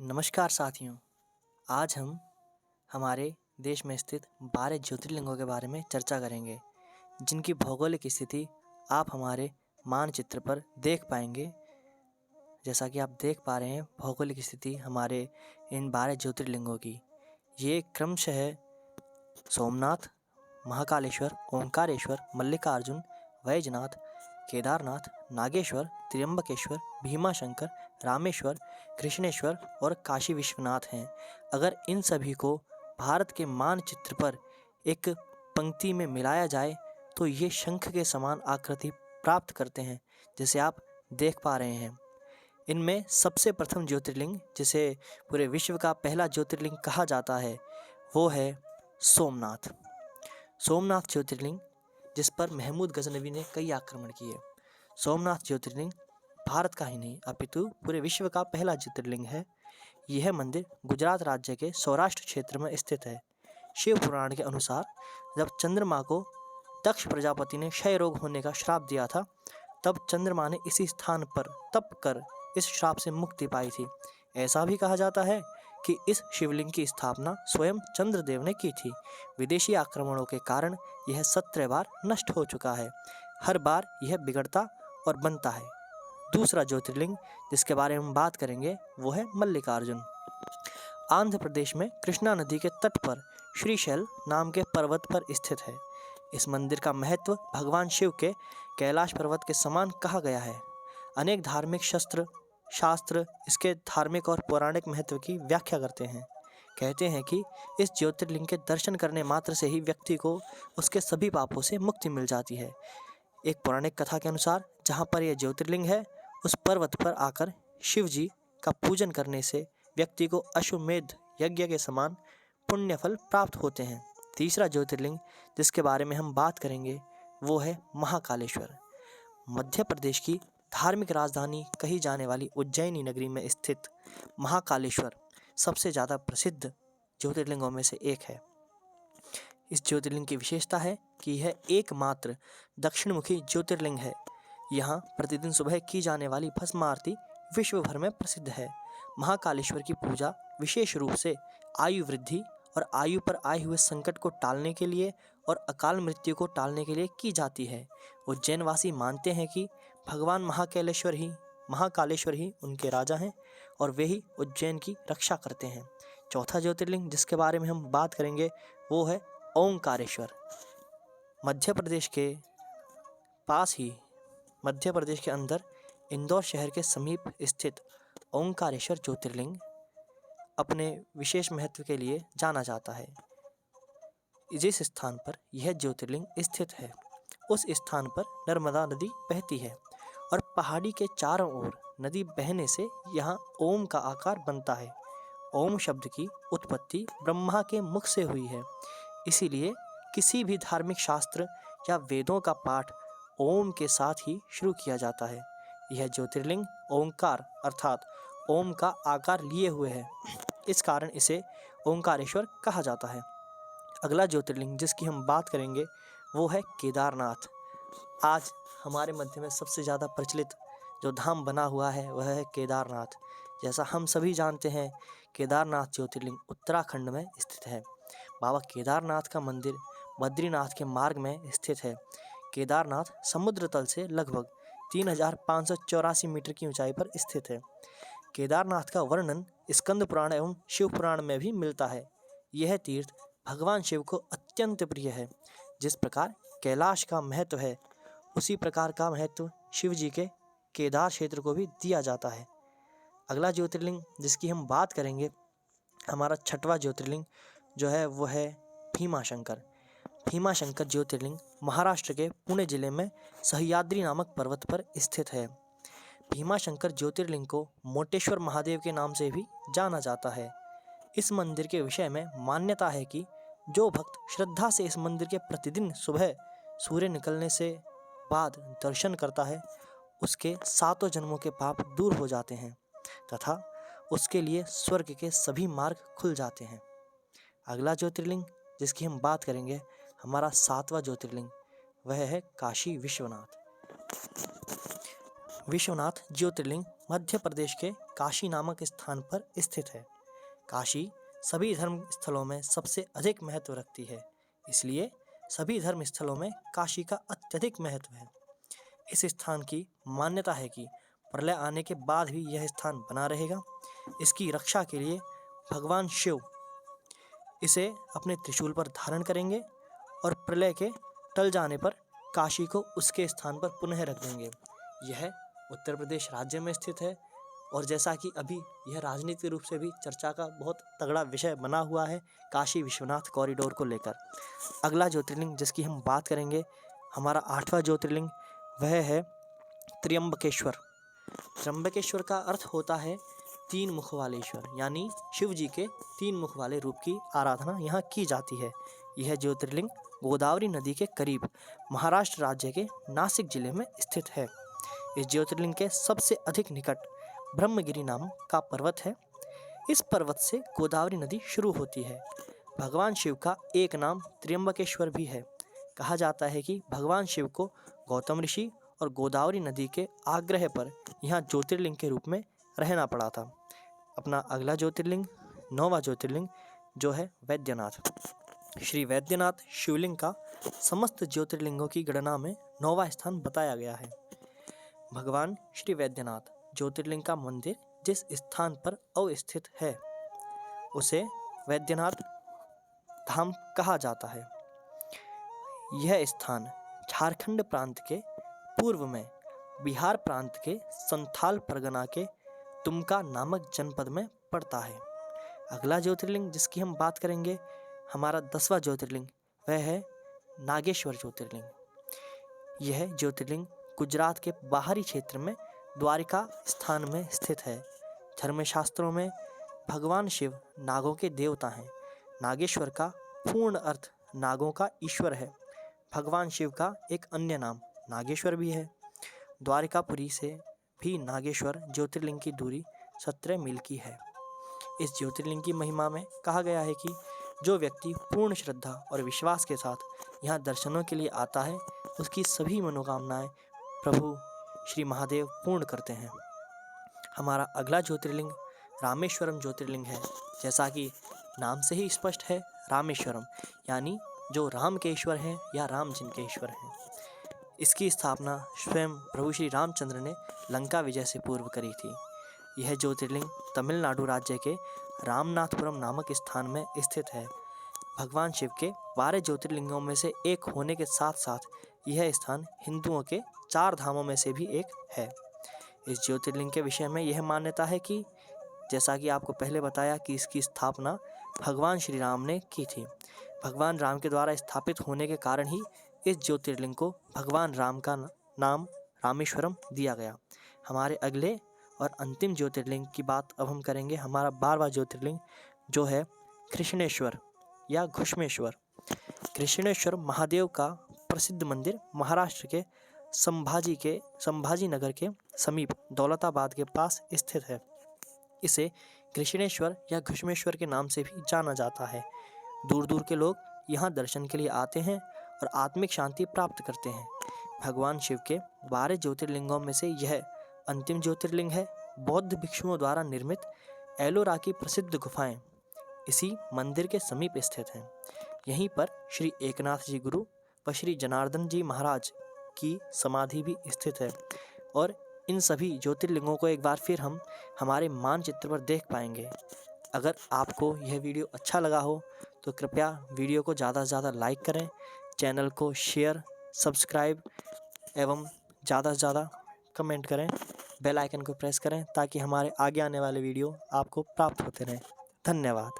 नमस्कार साथियों। आज हम हमारे देश में स्थित 12 ज्योतिर्लिंगों के बारे में चर्चा करेंगे, जिनकी भौगोलिक स्थिति आप हमारे मानचित्र पर देख पाएंगे। जैसा कि आप देख पा रहे हैं, भौगोलिक स्थिति हमारे इन 12 ज्योतिर्लिंगों की ये क्रमशः सोमनाथ, महाकालेश्वर, ओंकारेश्वर, मल्लिकार्जुन, वैजनाथ, केदारनाथ, नागेश्वर, त्र्यंबकेश्वर, भीमाशंकर, रामेश्वर, कृष्णेश्वर और काशी विश्वनाथ हैं। अगर इन सभी को भारत के मानचित्र पर एक पंक्ति में मिलाया जाए तो ये शंख के समान आकृति प्राप्त करते हैं, जिसे आप देख पा रहे हैं। इनमें सबसे प्रथम ज्योतिर्लिंग, जिसे पूरे विश्व का पहला ज्योतिर्लिंग कहा जाता है, वो है सोमनाथ। सोमनाथ ज्योतिर्लिंग, जिस पर महमूद गजनवी ने कई आक्रमण किए। सोमनाथ ज्योतिर्लिंग भारत का ही नहीं अपितु पूरे विश्व का पहला ज्योतिर्लिंग है। यह मंदिर गुजरात राज्य के सौराष्ट्र क्षेत्र में स्थित है। शिव पुराण के अनुसार जब चंद्रमा को दक्ष प्रजापति ने क्षय रोग होने का श्राप दिया था, तब चंद्रमा ने इसी स्थान पर तप कर इस श्राप से मुक्ति पाई थी। ऐसा भी कहा जाता है कि इस शिवलिंग की स्थापना स्वयं चंद्रदेव ने की थी। विदेशी आक्रमणों के कारण यह 17 बार नष्ट हो चुका है। हर बार यह बिगड़ता और बनता है। दूसरा ज्योतिर्लिंग जिसके बारे में हम बात करेंगे वो है मल्लिकार्जुन। आंध्र प्रदेश में कृष्णा नदी के तट पर श्रीशैल नाम के पर्वत पर स्थित है। इस मंदिर का महत्व भगवान शिव के कैलाश पर्वत के समान कहा गया है। अनेक धार्मिक शास्त्र इसके धार्मिक और पौराणिक महत्व की व्याख्या करते हैं। कहते हैं कि इस ज्योतिर्लिंग के दर्शन करने मात्र से ही व्यक्ति को उसके सभी पापों से मुक्ति मिल जाती है। एक पौराणिक कथा के अनुसार जहाँ पर यह ज्योतिर्लिंग है, उस पर्वत पर आकर शिव जी का पूजन करने से व्यक्ति को अश्वमेध यज्ञ के समान पुण्य फल प्राप्त होते हैं। तीसरा ज्योतिर्लिंग जिसके बारे में हम बात करेंगे वो है महाकालेश्वर। मध्य प्रदेश की धार्मिक राजधानी कही जाने वाली उज्जैनी नगरी में स्थित महाकालेश्वर सबसे ज़्यादा प्रसिद्ध ज्योतिर्लिंगों में से एक है। इस ज्योतिर्लिंग की विशेषता है कि यह एकमात्र दक्षिणमुखी ज्योतिर्लिंग है। यहाँ प्रतिदिन सुबह की जाने वाली भस्म आरती विश्व भर में प्रसिद्ध है। महाकालेश्वर की पूजा विशेष रूप से आयु वृद्धि और आयु पर आए हुए संकट को टालने के लिए और अकाल मृत्यु को टालने के लिए की जाती है। उज्जैनवासी मानते हैं कि भगवान महाकालेश्वर ही उनके राजा हैं और वे ही उज्जैन की रक्षा करते हैं। चौथा ज्योतिर्लिंग जिसके बारे में हम बात करेंगे वो है ओंकारेश्वर। मध्य प्रदेश के पास ही मध्य प्रदेश के अंदर इंदौर शहर के समीप स्थित ओंकारेश्वर ज्योतिर्लिंग अपने विशेष महत्व के लिए जाना जाता है। जिस स्थान पर यह ज्योतिर्लिंग स्थित है, उस स्थान पर नर्मदा नदी बहती है और पहाड़ी के चारों ओर नदी बहने से यहाँ ओम का आकार बनता है। ओम शब्द की उत्पत्ति ब्रह्मा के मुख से हुई है। इसीलिए किसी भी धार्मिक शास्त्र या वेदों का पाठ ओम के साथ ही शुरू किया जाता है। यह ज्योतिर्लिंग ओंकार अर्थात ओम का आकार लिए हुए है, इस कारण इसे ओंकारेश्वर कहा जाता है। अगला ज्योतिर्लिंग जिसकी हम बात करेंगे वो है केदारनाथ। आज हमारे मध्य में सबसे ज़्यादा प्रचलित जो धाम बना हुआ है वह है केदारनाथ। जैसा हम सभी जानते हैं, केदारनाथ ज्योतिर्लिंग उत्तराखंड में स्थित है। बाबा केदारनाथ का मंदिर बद्रीनाथ के मार्ग में स्थित है। केदारनाथ समुद्र तल से लगभग 3584 मीटर की ऊंचाई पर स्थित है। केदारनाथ का वर्णन स्कंद पुराण एवं शिव पुराण में भी मिलता है। यह तीर्थ भगवान शिव को अत्यंत प्रिय है। जिस प्रकार कैलाश का महत्व है, उसी प्रकार का महत्व शिव जी के केदार क्षेत्र को भी दिया जाता है। अगला ज्योतिर्लिंग जिसकी हम बात करेंगे, हमारा छठवां ज्योतिर्लिंग जो है वो है भीमाशंकर। भीमाशंकर ज्योतिर्लिंग महाराष्ट्र के पुणे जिले में सह्याद्री नामक पर्वत पर स्थित है। भीमाशंकर ज्योतिर्लिंग को मोटेश्वर महादेव के नाम से भी जाना जाता है। इस मंदिर के विषय में मान्यता है कि जो भक्त श्रद्धा से इस मंदिर के प्रतिदिन सुबह सूर्य निकलने से बाद दर्शन करता है, उसके 7 जन्मों के पाप दूर हो जाते हैं तथा उसके लिए स्वर्ग के सभी मार्ग खुल जाते हैं। अगला ज्योतिर्लिंग जिसकी हम बात करेंगे, हमारा 7वां ज्योतिर्लिंग, वह है काशी विश्वनाथ। विश्वनाथ ज्योतिर्लिंग मध्य प्रदेश के काशी नामक स्थान पर स्थित है। काशी सभी धर्म स्थलों में सबसे अधिक महत्व रखती है, इसलिए सभी धर्म स्थलों में काशी का अत्यधिक महत्व है। इस स्थान की मान्यता है कि प्रलय आने के बाद भी यह स्थान बना रहेगा। इसकी रक्षा के लिए भगवान शिव इसे अपने त्रिशूल पर धारण करेंगे और प्रलय के टल जाने पर काशी को उसके स्थान पर पुनः रख देंगे। यह उत्तर प्रदेश राज्य में स्थित है और जैसा कि अभी यह राजनीतिक रूप से भी चर्चा का बहुत तगड़ा विषय बना हुआ है काशी विश्वनाथ कॉरिडोर को लेकर। अगला ज्योतिर्लिंग जिसकी हम बात करेंगे, हमारा 8वां ज्योतिर्लिंग, वह है त्र्यंबकेश्वर। त्र्यंबकेश्वर का अर्थ होता है 3 मुख वाले ईश्वर, यानी शिव जी के 3 मुख वाले रूप की आराधना यहाँ की जाती है। यह ज्योतिर्लिंग गोदावरी नदी के करीब महाराष्ट्र राज्य के नासिक जिले में स्थित है। इस ज्योतिर्लिंग के सबसे अधिक निकट ब्रह्मगिरी नाम का पर्वत है। इस पर्वत से गोदावरी नदी शुरू होती है। भगवान शिव का एक नाम त्र्यंबकेश्वर भी है। कहा जाता है कि भगवान शिव को गौतम ऋषि और गोदावरी नदी के आग्रह पर यहाँ ज्योतिर्लिंग के रूप में रहना पड़ा था। अपना अगला ज्योतिर्लिंग, 9वां ज्योतिर्लिंग, जो है वैद्यनाथ। श्री वैद्यनाथ शिवलिंग का समस्त ज्योतिर्लिंगों की गणना में 9वां स्थान बताया गया है। भगवान श्री वैद्यनाथ ज्योतिर्लिंग का मंदिर जिस स्थान पर अवस्थित है उसे वैद्यनाथ धाम कहा जाता है। यह स्थान झारखंड प्रांत के पूर्व में बिहार प्रांत के संथाल परगना के दुमका नामक जनपद में पड़ता है। अगला ज्योतिर्लिंग जिसकी हम बात करेंगे, हमारा 10वां ज्योतिर्लिंग, वह है नागेश्वर ज्योतिर्लिंग। यह ज्योतिर्लिंग गुजरात के बाहरी क्षेत्र में द्वारिका स्थान में स्थित है। धर्मशास्त्रों में भगवान शिव नागों के देवता हैं। नागेश्वर का पूर्ण अर्थ नागों का ईश्वर है। भगवान शिव का एक अन्य नाम नागेश्वर भी है। द्वारिकापुरी से भी नागेश्वर ज्योतिर्लिंग की दूरी 17 मील की है। इस ज्योतिर्लिंग की महिमा में कहा गया है कि जो व्यक्ति पूर्ण श्रद्धा और विश्वास के साथ यहाँ दर्शनों के लिए आता है उसकी सभी मनोकामनाएं प्रभु श्री महादेव पूर्ण करते हैं। हमारा अगला ज्योतिर्लिंग रामेश्वरम ज्योतिर्लिंग है। जैसा कि नाम से ही स्पष्ट है, रामेश्वरम यानी जो राम के ईश्वर हैं या राम जिनके ईश्वर हैं। इसकी स्थापना स्वयं प्रभु श्री रामचंद्र ने लंका विजय से पूर्व करी थी। यह ज्योतिर्लिंग तमिलनाडु राज्य के रामनाथपुरम नामक स्थान में स्थित है। भगवान शिव के 12 ज्योतिर्लिंगों में से एक होने के साथ साथ यह स्थान हिंदुओं के 4 धामों में से भी एक है। इस ज्योतिर्लिंग के विषय में यह मान्यता है कि जैसा कि आपको पहले बताया कि इसकी स्थापना भगवान श्री राम ने की थी। भगवान राम के द्वारा स्थापित होने के कारण ही इस ज्योतिर्लिंग को भगवान राम का नाम रामेश्वरम दिया गया। हमारे अगले और अंतिम ज्योतिर्लिंग की बात अब हम करेंगे, हमारा 12वां ज्योतिर्लिंग, जो है कृष्णेश्वर या घुष्मेश्वर। कृष्णेश्वर महादेव का प्रसिद्ध मंदिर महाराष्ट्र के संभाजी नगर के समीप दौलताबाद के पास स्थित है। इसे कृष्णेश्वर या घुष्मेश्वर के नाम से भी जाना जाता है। दूर दूर के लोग यहाँ दर्शन के लिए आते हैं और आत्मिक शांति प्राप्त करते हैं। भगवान शिव के 12 ज्योतिर्लिंगों में से यह अंतिम ज्योतिर्लिंग है। बौद्ध भिक्षुओं द्वारा निर्मित एलोरा की प्रसिद्ध गुफाएं इसी मंदिर के समीप स्थित हैं। यहीं पर श्री एकनाथ जी गुरु व श्री जनार्दन जी महाराज की समाधि भी स्थित है। और इन सभी ज्योतिर्लिंगों को एक बार फिर हम हमारे मानचित्र पर देख पाएंगे। अगर आपको यह वीडियो अच्छा लगा हो तो कृपया वीडियो को ज़्यादा से ज़्यादा लाइक करें, चैनल को शेयर, सब्सक्राइब एवं ज़्यादा से ज़्यादा कमेंट करें, बेल आइकन को प्रेस करें ताकि हमारे आगे आने वाले वीडियो आपको प्राप्त होते रहें। धन्यवाद।